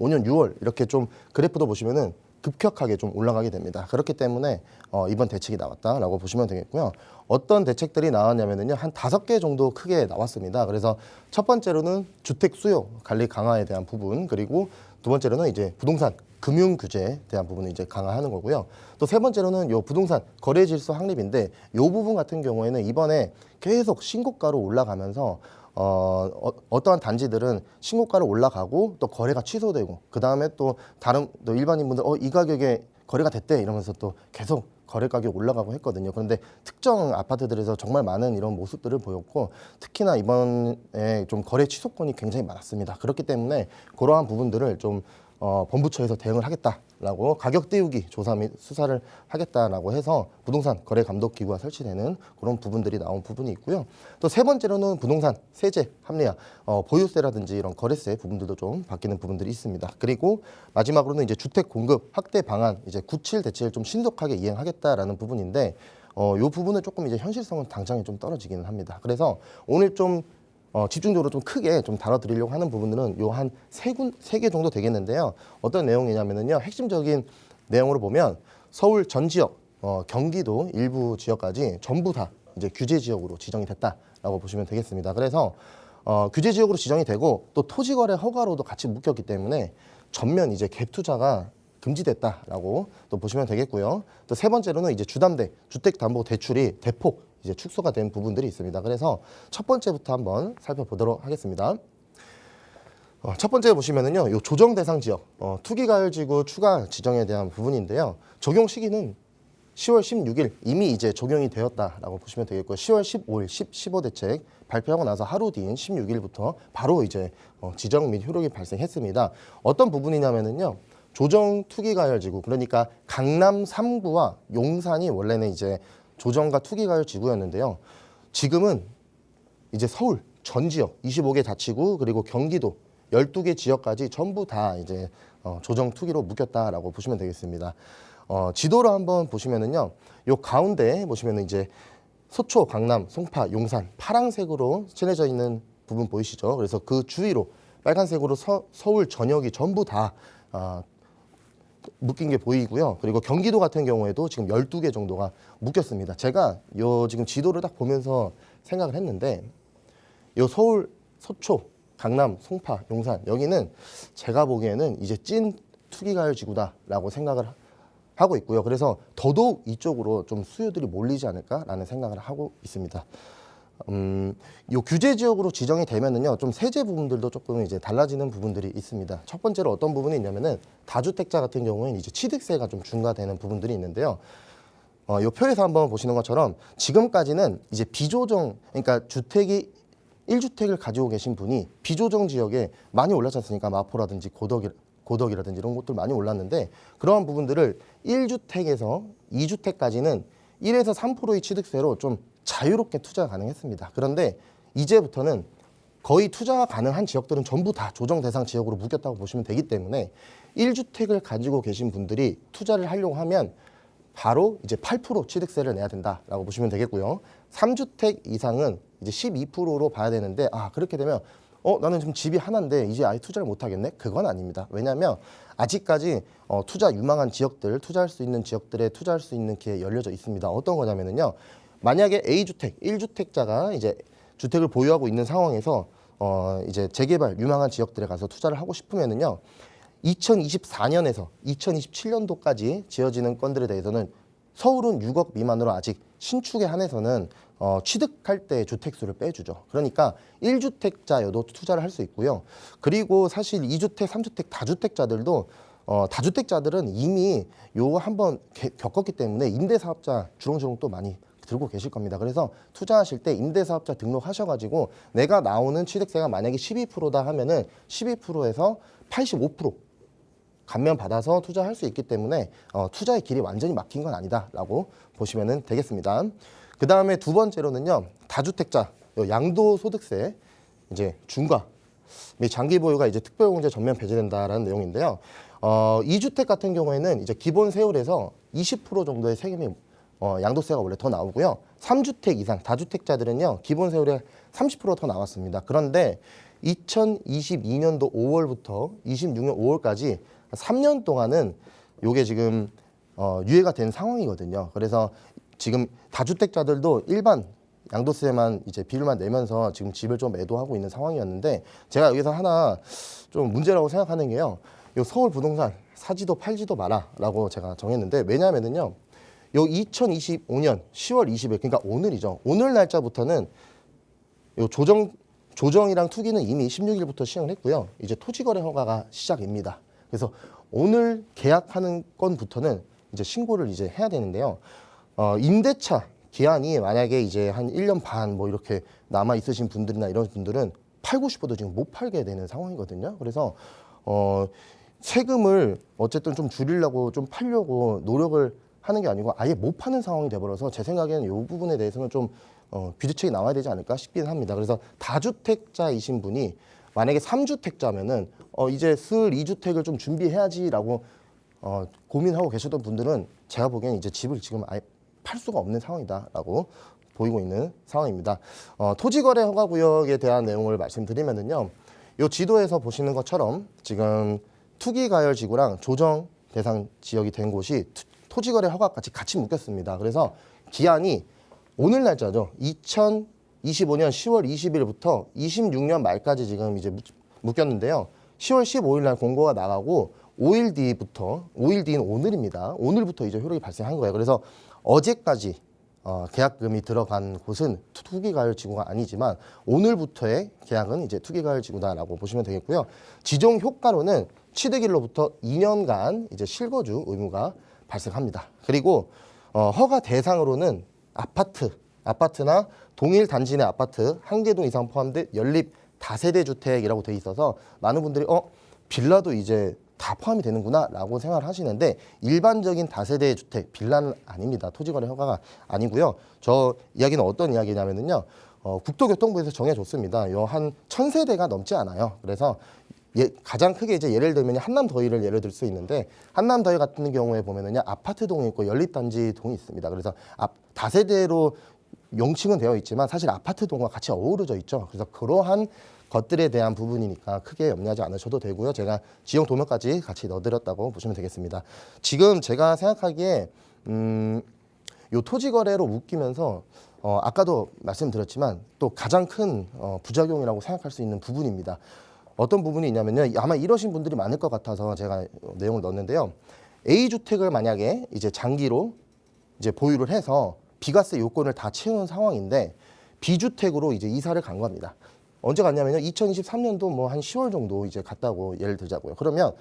5년 6월 이렇게 좀 그래프도 보시면은 급격하게 좀 올라가게 됩니다. 그렇기 때문에 이번 대책이 나왔다라고 보시면 되겠고요. 어떤 대책들이 나왔냐면은요, 한 5개 정도 크게 나왔습니다. 그래서 첫 번째로는 주택 수요 관리 강화에 대한 부분, 그리고 두 번째로는 이제 부동산 금융 규제에 대한 부분을 이제 강화하는 거고요. 또 세 번째로는 요 부동산 거래 질서 확립인데 요 부분 같은 경우에는 이번에 계속 신고가로 올라가면서 어떠한 단지들은 신고가로 올라가고 또 거래가 취소되고 그 다음에 또 다른 또 일반인분들 이 가격에 거래가 됐대 이러면서 또 계속 거래 가격이 올라가고 했거든요. 그런데 특정 아파트들에서 정말 많은 이런 모습들을 보였고 특히나 이번에 좀 거래 취소건이 굉장히 많았습니다. 그렇기 때문에 그러한 부분들을 좀 본부처에서 대응을 하겠다라고 가격 띄우기 조사 및 수사를 하겠다라고 해서 부동산 거래 감독 기구가 설치되는 그런 부분들이 나온 부분이 있고요. 또 세 번째로는 부동산 세제 합리화, 보유세라든지 이런 거래세 부분들도 좀 바뀌는 부분들이 있습니다. 그리고 마지막으로는 이제 주택 공급 확대 방안 이제 97 대책을 좀 신속하게 이행하겠다라는 부분인데 이 부분은 조금 이제 현실성은 당장에 좀 떨어지기는 합니다. 그래서 오늘 좀 집중적으로 좀 크게 좀 다뤄드리려고 하는 부분들은 요 한 세 개 정도 되겠는데요. 어떤 내용이냐면은요. 핵심적인 내용으로 보면 서울 전 지역, 경기도 일부 지역까지 전부 다 이제 규제 지역으로 지정이 됐다라고 보시면 되겠습니다. 그래서 규제 지역으로 지정이 되고 또 토지 거래 허가로도 같이 묶였기 때문에 전면 이제 갭 투자가 금지됐다라고 또 보시면 되겠고요. 또 세 번째로는 이제 주담대 주택담보대출이 대폭 이제 축소가 된 부분들이 있습니다. 그래서 첫 번째부터 한번 살펴보도록 하겠습니다. 첫 번째 보시면은요, 요 조정 대상 지역, 투기가열지구 추가 지정에 대한 부분인데요. 적용 시기는 10월 16일 이미 이제 적용이 되었다라고 보시면 되겠고요. 10월 15일 15 대책 발표하고 나서 하루 뒤인 16일부터 바로 이제 지정 및 효력이 발생했습니다. 어떤 부분이냐면은요. 조정 투기가열지구, 그러니까 강남 3구와 용산이 원래는 이제 조정과 투기가열 지구였는데요. 지금은 이제 서울 전 지역 25개 자치구 그리고 경기도 12개 지역까지 전부 다 이제 조정 투기로 묶였다라고 보시면 되겠습니다. 지도를 한번 보시면은요. 요 가운데 보시면은 이제 서초, 강남, 송파, 용산 파란색으로 칠해져 있는 부분 보이시죠? 그래서 그 주위로 빨간색으로 서울 전역이 전부 다 묶인 게 보이고요. 그리고 경기도 같은 경우에도 지금 12개 정도가 묶였습니다. 제가 요 지금 지도를 딱 보면서 생각을 했는데 요 서울, 서초, 강남, 송파, 용산 여기는 제가 보기에는 이제 찐 투기가열 지구다라고 생각을 하고 있고요. 그래서 더더욱 이쪽으로 좀 수요들이 몰리지 않을까라는 생각을 하고 있습니다. 요 규제 지역으로 지정이 되면은요, 좀 세제 부분들도 조금 이제 달라지는 부분들이 있습니다. 첫 번째로 어떤 부분이 있냐면은 다주택자 같은 경우에는 이제 취득세가 좀 중과되는 부분들이 있는데요. 요 표에서 한번 보시는 것처럼 지금까지는 이제 비조정, 그러니까 주택이 1주택을 가지고 계신 분이 비조정 지역에 많이 올랐지 않습니까? 마포라든지 고덕이라든지 이런 곳들 많이 올랐는데 그러한 부분들을 1주택에서 2주택까지는 1에서 3%의 취득세로 좀 자유롭게 투자가 가능했습니다. 그런데 이제부터는 거의 투자가 가능한 지역들은 전부 다 조정 대상 지역으로 묶였다고 보시면 되기 때문에 1주택을 가지고 계신 분들이 투자를 하려고 하면 바로 이제 8% 취득세를 내야 된다라고 보시면 되겠고요. 3주택 이상은 이제 12%로 봐야 되는데 그렇게 되면 나는 지금 집이 하나인데 이제 아예 투자를 못 하겠네? 그건 아닙니다. 왜냐하면 아직까지 투자 유망한 지역들, 투자할 수 있는 지역들에 투자할 수 있는 기회 열려져 있습니다. 어떤 거냐면요. 만약에 A주택, 1주택자가 이제 주택을 보유하고 있는 상황에서 이제 재개발 유망한 지역들에 가서 투자를 하고 싶으면은요. 2024년에서 2027년도까지 지어지는 건들에 대해서는 서울은 6억 미만으로 아직 신축에 한해서는 취득할 때 주택수를 빼주죠. 그러니까 1주택자여도 투자를 할 수 있고요. 그리고 사실 2주택, 3주택, 다주택자들도 다주택자들은 이미 요거 한번 겪었기 때문에 임대사업자 주렁주렁 또 많이 들고 계실 겁니다. 그래서 투자하실 때 임대사업자 등록하셔가지고 내가 나오는 취득세가 만약에 12%다 하면은 12%에서 85% 감면 받아서 투자할 수 있기 때문에 투자의 길이 완전히 막힌 건 아니다라고 보시면 되겠습니다. 그 다음에 두 번째로는요, 다주택자 양도소득세 이제 중과 및 장기 보유가 이제 특별공제 전면 배제된다라는 내용인데요. 2주택 같은 경우에는 이제 기본 세율에서 20% 정도의 세금이 양도세가 원래 더 나오고요. 3주택 이상 다주택자들은요 기본 세율에 30% 더 나왔습니다. 그런데 2022년도 5월부터 26년 5월까지 3년 동안은 요게 지금 유예가 된 상황이거든요. 그래서 지금 다주택자들도 일반 양도세만 이제 비율만 내면서 지금 집을 좀 매도하고 있는 상황이었는데 제가 여기서 하나 좀 문제라고 생각하는 게요. 요 서울 부동산 사지도 팔지도 마라라고 제가 정했는데 왜냐하면은요. 요 2025년 10월 20일 그러니까 오늘이죠. 오늘 날짜부터는 요 조정이랑 투기는 이미 16일부터 시행을 했고요. 이제 토지거래 허가가 시작입니다. 그래서 오늘 계약하는 건부터는 이제 신고를 이제 해야 되는데요. 임대차 기한이 만약에 이제 한 1년 반 뭐 이렇게 남아 있으신 분들이나 이런 분들은 팔고 싶어도 지금 못 팔게 되는 상황이거든요. 그래서 세금을 어쨌든 좀 줄이려고 좀 팔려고 노력을 하는 게 아니고 아예 못 파는 상황이 돼버려서 제 생각에는 이 부분에 대해서는 좀 규제책이 나와야 되지 않을까 싶긴 합니다. 그래서 다주택자이신 분이 만약에 3주택자면은 이제 슬 2주택을 좀 준비해야지라고 고민하고 계셨던 분들은 제가 보기엔 이제 집을 지금 아예 팔 수가 없는 상황이다라고 보이고 있는 상황입니다. 토지거래 허가구역에 대한 내용을 말씀드리면은요, 이 지도에서 보시는 것처럼 지금 투기가열지구랑 조정 대상 지역이 된 곳이 토지거래 허가까지 같이 묶였습니다. 그래서 기한이 오늘 날짜죠. 2025년 10월 20일부터 26년 말까지 지금 이제 묶였는데요. 10월 15일 날 공고가 나가고 5일 뒤인 오늘입니다. 오늘부터 이제 효력이 발생한 거예요. 그래서 어제까지 계약금이 들어간 곳은 투기가열지구가 아니지만 오늘부터의 계약은 이제 투기가열지구다라고 보시면 되겠고요. 지정 효과로는 취득일로부터 2년간 이제 실거주 의무가 발생합니다. 그리고 허가 대상으로는 아파트나 동일 단지 내 아파트 한 개 동 이상 포함된 연립 다세대 주택이라고 돼 있어서 많은 분들이 빌라도 이제 다 포함이 되는구나라고 생각을 하시는데 일반적인 다세대 주택 빌라는 아닙니다. 토지거래 허가가 아니고요. 저 이야기는 어떤 이야기냐면요. 국토교통부에서 정해줬습니다. 요 한 1000세대가 넘지 않아요. 그래서 가장 크게 이제 예를 들면 한남더위를 예를 들 수 있는데 한남더위 같은 경우에 보면은요 아파트 동이 있고 연립단지 동이 있습니다. 그래서 다세대로 명칭은 되어 있지만 사실 아파트 동과 같이 어우러져 있죠. 그래서 그러한 것들에 대한 부분이니까 크게 염려하지 않으셔도 되고요. 제가 지형 도면까지 같이 넣어드렸다고 보시면 되겠습니다. 지금 제가 생각하기에 요 토지거래로 묶이면서 아까도 말씀드렸지만 또 가장 큰 부작용이라고 생각할 수 있는 부분입니다. 어떤 부분이 있냐면요. 아마 이러신 분들이 많을 것 같아서 제가 내용을 넣었는데요. A주택을 만약에 이제 장기로 이제 보유를 해서 비과세 요건을 다 채운 상황인데 B주택으로 이제 이사를 간 겁니다. 언제 갔냐면요. 2023년도 뭐 한 10월 정도 이제 갔다고 예를 들자고요. 그러면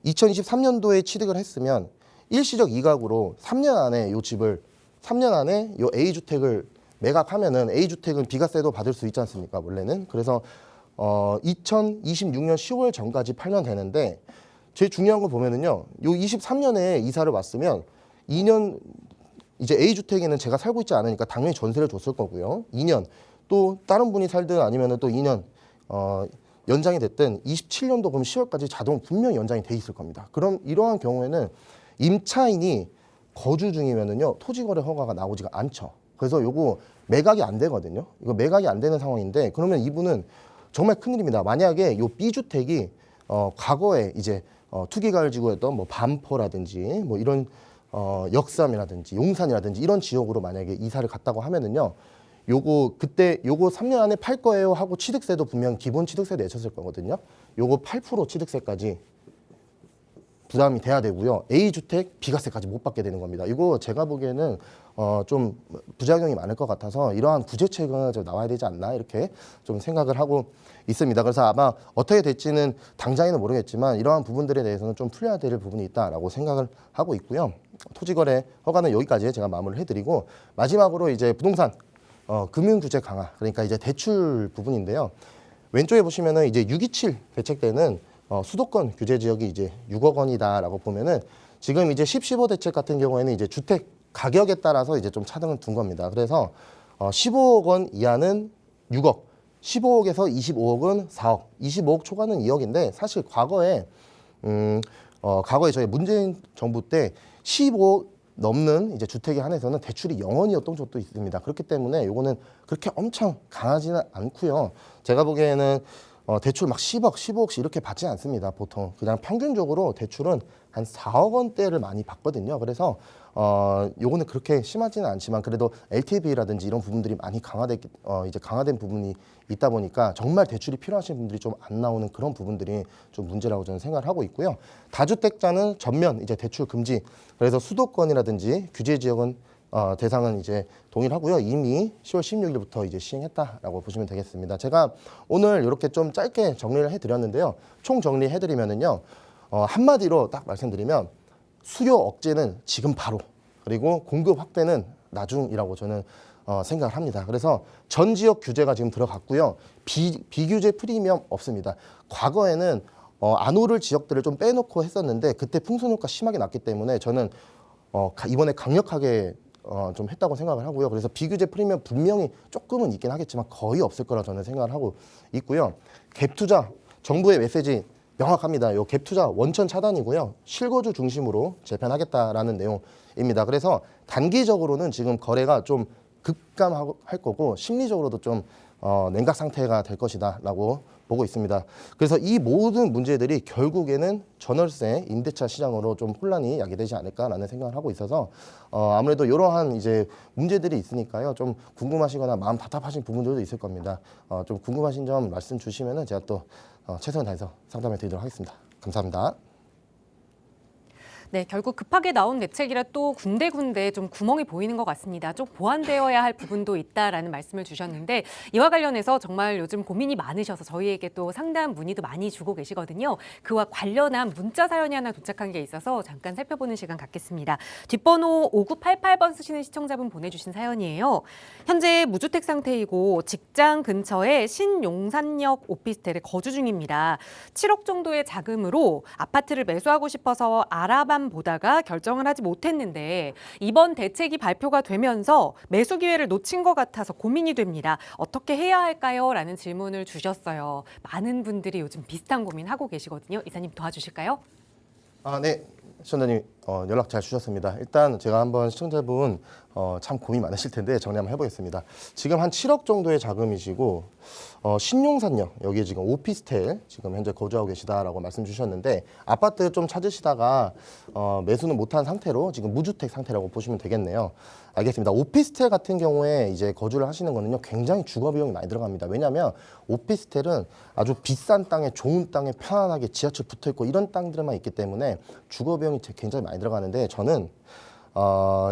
2023년도에 취득을 했으면 일시적 이각으로 3년 안에 요 집을 3년 안에 요 A주택을 매각하면은 A주택은 비과세도 받을 수 있지 않습니까? 원래는. 그래서 2026년 10월 전까지 팔면 되는데 제일 중요한 거 보면은요. 요 23년에 이사를 왔으면 2년 이제 A주택에는 제가 살고 있지 않으니까 당연히 전세를 줬을 거고요. 2년 또 다른 분이 살든 아니면은 또 2년 연장이 됐든 27년도 그럼 10월까지 자동 분명히 연장이 돼 있을 겁니다. 그럼 이러한 경우에는 임차인이 거주 중이면은요 토지거래 허가가 나오지가 않죠. 그래서 요거 매각이 안 되거든요. 이거 매각이 안 되는 상황인데 그러면 이분은 정말 큰일입니다. 만약에 요 B주택이 과거에 이제 투기가을지구였던 뭐 반포라든지 뭐 이런 역삼이라든지 용산이라든지 이런 지역으로 만약에 이사를 갔다고 하면은요. 요거 그때 요거 3년 안에 팔 거예요 하고 취득세도 분명 기본 취득세 내셨을 거거든요. 요거 8% 취득세까지 부담이 돼야 되고요. A주택 비과세까지 못 받게 되는 겁니다. 이거 제가 보기에는 좀 부작용이 많을 것 같아서 이러한 구제책은 좀 나와야 되지 않나 이렇게 좀 생각을 하고 있습니다. 그래서 아마 어떻게 될지는 당장에는 모르겠지만 이러한 부분들에 대해서는 좀 풀려야 될 부분이 있다라고 생각을 하고 있고요. 토지거래 허가는 여기까지 제가 마무리를 해드리고 마지막으로 이제 부동산 금융규제 강화 그러니까 이제 대출 부분인데요. 왼쪽에 보시면은 이제 627 대책 때는 수도권 규제 지역이 이제 6억 원이다라고 보면은 지금 이제 15 대책 같은 경우에는 이제 주택 가격에 따라서 이제 좀 차등을 둔 겁니다. 그래서 15억 원 이하는 6억, 15억에서 25억은 4억, 25억 초과는 2억인데 사실 과거에 과거에 저희 문재인 정부 때 15억 넘는 이제 주택에 한해서는 대출이 0원이었던 적도 있습니다. 그렇기 때문에 요거는 그렇게 엄청 강하지는 않고요. 제가 보기에는 대출 막 10억, 15억씩 이렇게 받지 않습니다. 보통 그냥 평균적으로 대출은 한 4억 원대를 많이 받거든요. 그래서 요거는 그렇게 심하지는 않지만 그래도 LTV라든지 이런 부분들이 많이 이제 강화된 부분이 있다 보니까 정말 대출이 필요하신 분들이 좀 안 나오는 그런 부분들이 좀 문제라고 저는 생각을 하고 있고요. 다주택자는 전면 이제 대출 금지. 그래서 수도권이라든지 규제 지역은 대상은 이제 동일하고요. 이미 10월 16일부터 이제 시행했다라고 보시면 되겠습니다. 제가 오늘 이렇게 좀 짧게 정리를 해드렸는데요. 총 정리해드리면은요. 한마디로 딱 말씀드리면 수요 억제는 지금 바로 그리고 공급 확대는 나중이라고 저는 생각을 합니다. 그래서 전 지역 규제가 지금 들어갔고요. 비규제 프리미엄 없습니다. 과거에는 안 오를 지역들을 좀 빼놓고 했었는데 그때 풍선 효과 심하게 났기 때문에 저는 이번에 강력하게 좀 했다고 생각을 하고요. 그래서 비규제 프리미엄 분명히 조금은 있긴 하겠지만 거의 없을 거라 저는 생각을 하고 있고요. 갭 투자 정부의 메시지 명확합니다. 요 갭 투자 원천 차단이고요. 실거주 중심으로 재편하겠다라는 내용입니다. 그래서 단기적으로는 지금 거래가 좀 급감할 거고 심리적으로도 좀 냉각 상태가 될 것이다라고 보고 있습니다. 그래서 이 모든 문제들이 결국에는 전월세 임대차 시장으로 좀 혼란이 야기되지 않을까라는 생각을 하고 있어서 아무래도 이러한 이제 문제들이 있으니까요. 좀 궁금하시거나 마음 답답하신 부분들도 있을 겁니다. 좀 궁금하신 점 말씀 주시면은 제가 또 최선을 다해서 상담해 드리도록 하겠습니다. 감사합니다. 네, 결국 급하게 나온 대책이라 또 군데군데 좀 구멍이 보이는 것 같습니다. 좀 보완되어야 할 부분도 있다라는 말씀을 주셨는데 이와 관련해서 정말 요즘 고민이 많으셔서 저희에게 또 상담 문의도 많이 주고 계시거든요. 그와 관련한 문자 사연이 하나 도착한 게 있어서 잠깐 살펴보는 시간 갖겠습니다. 뒷번호 5988번 쓰시는 시청자분 보내주신 사연이에요. 현재 무주택 상태이고 직장 근처에 신용산역 오피스텔에 거주 중입니다. 7억 정도의 자금으로 아파트를 매수하고 싶어서 알아봐 보다가 결정을 하지 못했는데 이번 대책이 발표가 되면서 매수 기회를 놓친 것 같아서 고민이 됩니다. 어떻게 해야 할까요? 라는 질문을 주셨어요. 많은 분들이 요즘 비슷한 고민하고 계시거든요. 이사님 도와주실까요? 네. 시청자님 연락 잘 주셨습니다. 일단 제가 한번 시청자분 참 고민 많으실 텐데 정리 한번 해보겠습니다. 지금 한 7억 정도의 자금이시고 신용산역 여기에 지금 오피스텔 지금 현재 거주하고 계시다라고 말씀 주셨는데 아파트 좀 찾으시다가 매수는 못한 상태로 지금 무주택 상태라고 보시면 되겠네요. 알겠습니다. 오피스텔 같은 경우에 이제 거주를 하시는 거는요 굉장히 주거 비용이 많이 들어갑니다. 왜냐하면 오피스텔은 아주 비싼 땅에 좋은 땅에 편안하게 지하철 붙어 있고 이런 땅들만 있기 때문에 주거 비용이 굉장히 많이 들어가는데 저는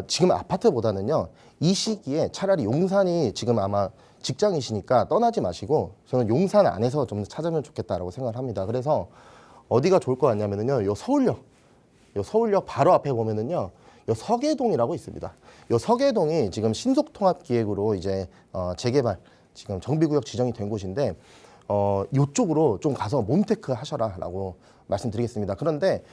지금 아파트보다는요 이 시기에 차라리 용산이 지금 아마 직장이시니까 떠나지 마시고 저는 용산 안에서 좀 찾으면 좋겠다라고 생각을 합니다. 그래서 어디가 좋을 것 같냐면요 요 서울역 바로 앞에 보면은요 요 서계동이라고 있습니다. 요 서계동이 지금 신속통합기획으로 이제 재개발 지금 정비구역 지정이 된 곳인데 요쪽으로 좀 가서 몸테크 하셔라라고 말씀드리겠습니다. 그런데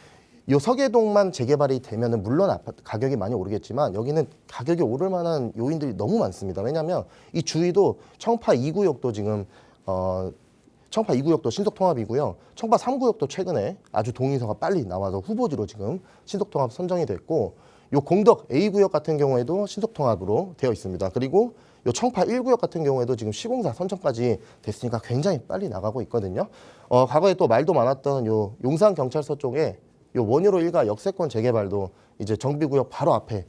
요 서계동만 재개발이 되면은 물론 아파트 가격이 많이 오르겠지만 여기는 가격이 오를 만한 요인들이 너무 많습니다. 왜냐하면 이 주위도 청파 2구역도 지금 청파 2구역도 신속통합이고요. 청파 3구역도 최근에 아주 동의서가 빨리 나와서 후보지로 지금 신속통합 선정이 됐고, 요 공덕 A구역 같은 경우에도 신속통합으로 되어 있습니다. 그리고 요 청파 1구역 같은 경우에도 지금 시공사 선정까지 됐으니까 굉장히 빨리 나가고 있거든요. 과거에 또 말도 많았던 요 용산경찰서 쪽에 요 원효로 일가 역세권 재개발도 이제 정비구역 바로 앞에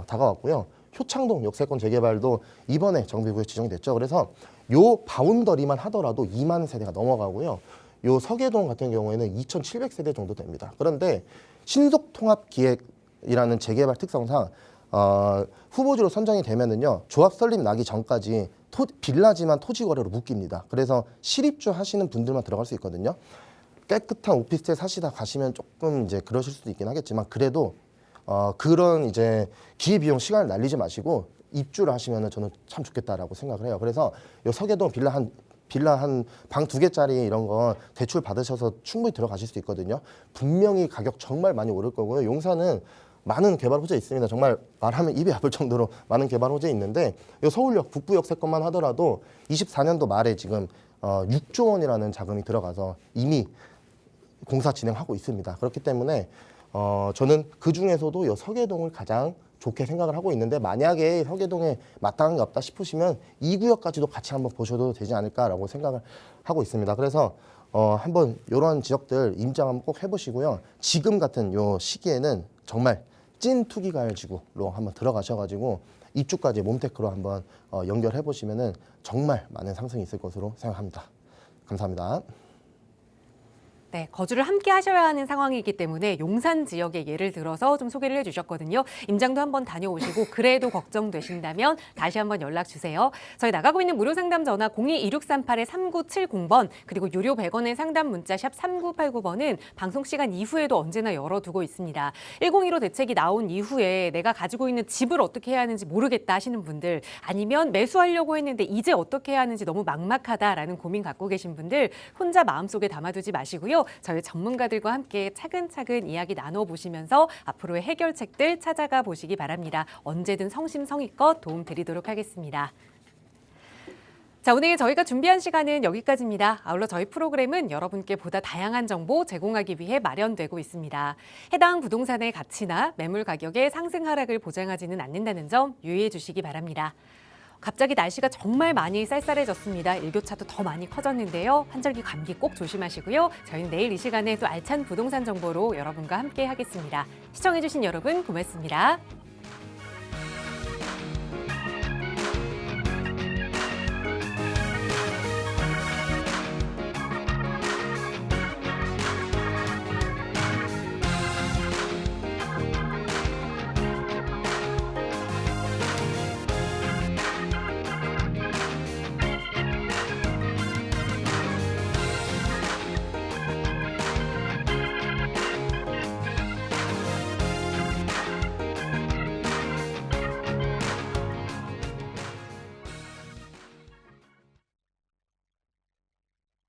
다가왔고요. 효창동 역세권 재개발도 이번에 정비구역 지정이 됐죠. 그래서 요 바운더리만 하더라도 2만 세대가 넘어가고요. 요 서계동 같은 경우에는 2,700세대 정도 됩니다. 그런데 신속통합기획이라는 재개발 특성상 후보지로 선정이 되면은요, 조합 설립 나기 전까지 빌라지만 토지 거래로 묶입니다. 그래서 실입주 하시는 분들만 들어갈 수 있거든요. 깨끗한 오피스텔 사시다 가시면 조금 이제 그러실 수도 있긴 하겠지만, 그래도 그런 이제 기회비용 시간을 날리지 마시고 입주를 하시면은 저는 참 좋겠다라고 생각을 해요. 그래서 요 서계동 빌라 한 방 2개짜리 이런 거 대출 받으셔서 충분히 들어가실 수 있거든요. 분명히 가격 정말 많이 오를 거고요. 용산은 많은 개발 호재 있습니다. 정말 말하면 입이 아플 정도로 많은 개발 호재 있는데, 요 서울역 북부역 세권만 하더라도 24년도 말에 지금 6조 원이라는 자금이 들어가서 이미 공사 진행하고 있습니다. 그렇기 때문에 저는 그 중에서도 요 서계동을 가장 좋게 생각을 하고 있는데, 만약에 서계동에 마땅한 게 없다 싶으시면 2구역까지도 같이 한번 보셔도 되지 않을까라고 생각을 하고 있습니다. 그래서 한번 이런 지역들 임장 한번 꼭 해보시고요. 지금 같은 요 시기에는 정말 찐 투기가열지구로 한번 들어가셔가지고 입주까지 몸테크로 한번 연결해 보시면은 정말 많은 상승이 있을 것으로 생각합니다. 감사합니다. 네, 거주를 함께 하셔야 하는 상황이기 때문에 용산 지역의 예를 들어서 좀 소개를 해주셨거든요. 임장도 한번 다녀오시고 그래도 걱정되신다면 다시 한번 연락 주세요. 저희 나가고 있는 무료 상담 전화 02-2638-3970번 그리고 유료 100원의 상담 문자 샵 3989번은 방송 시간 이후에도 언제나 열어두고 있습니다. 1015 대책이 나온 이후에 내가 가지고 있는 집을 어떻게 해야 하는지 모르겠다 하시는 분들, 아니면 매수하려고 했는데 이제 어떻게 해야 하는지 너무 막막하다라는 고민 갖고 계신 분들 혼자 마음속에 담아두지 마시고요. 저희 전문가들과 함께 차근차근 이야기 나눠보시면서 앞으로의 해결책들 찾아가 보시기 바랍니다. 언제든 성심성의껏 도움드리도록 하겠습니다. 자, 오늘 저희가 준비한 시간은 여기까지입니다. 아울러 저희 프로그램은 여러분께 보다 다양한 정보 제공하기 위해 마련되고 있습니다. 해당 부동산의 가치나 매물 가격의 상승 하락을 보장하지는 않는다는 점 유의해 주시기 바랍니다. 갑자기 날씨가 정말 많이 쌀쌀해졌습니다. 일교차도 더 많이 커졌는데요. 환절기 감기 꼭 조심하시고요. 저희는 내일 이 시간에 또 알찬 부동산 정보로 여러분과 함께 하겠습니다. 시청해주신 여러분 고맙습니다.